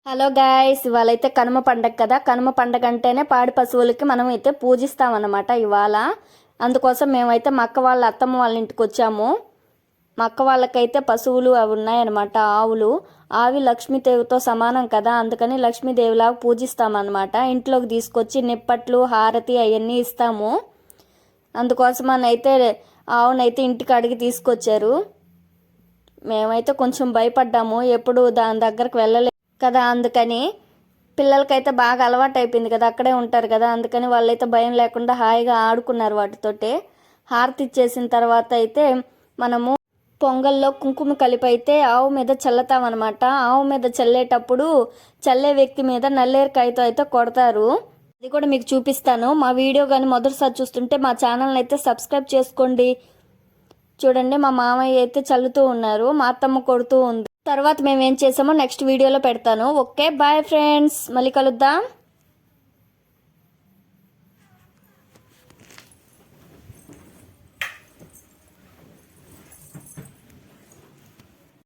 Hello guys, ఇవాళైతే Kanuma పండగ కదా. కనుమ పండగ అంటేనే పాడి పశువులకి మనం అయితే పూజిస్తామన్నమాట ఇవాళ. అందుకోసం మేమైతే మా అక్క వాళ్ళ అత్తమ్మ వాళ్ళ ఇంటికి వచ్చాము. మా అక్క వాళ్ళకైతే పశువులు అవి ఉన్నాయన్నమాట, ఆవులు. ఆవి లక్ష్మీదేవితో సమానం కదా, అందుకని లక్ష్మీదేవిలాగా పూజిస్తామన్నమాట. ఇంట్లోకి తీసుకొచ్చి నిప్పట్లు, హారతి అవన్నీ ఇస్తాము. అందుకోసమనైతే ఆవునైతే ఇంటికి అడిగి తీసుకొచ్చారు. మేమైతే కొంచెం భయపడ్డాము, ఎప్పుడు దాని దగ్గరకు వెళ్ళలేదు కదా. అందుకని పిల్లలకైతే బాగా అలవాటు అయిపోయింది కదా, అక్కడే ఉంటారు కదా. అందుకని వాళ్ళైతే భయం లేకుండా హాయిగా ఆడుకున్నారు వాటితోటే. హారతి ఇచ్చేసిన తర్వాత అయితే మనము పొంగల్లో కుంకుమ కలిపి అయితే ఆవు మీద చల్లుతామన్నమాట. ఆవు మీద చల్లేటప్పుడు చల్లే వ్యక్తి మీద నల్లేరుకాయతో అయితే కొడతారు. అది కూడా మీకు చూపిస్తాను. మా వీడియో కానీ మొదటిసారి చూస్తుంటే మా ఛానల్ని అయితే సబ్స్క్రైబ్ చేసుకోండి. చూడండి, మా మామయ్య అయితే చల్లుతూ ఉన్నారు, మా అత్తమ్మ కొడుతూ ఉంది. తర్వాత మేము ఏం చేసామో నెక్స్ట్ వీడియోలో పెడతాను. ఓకే, బాయ్ ఫ్రెండ్స్, మళ్ళీ కలుద్దాం.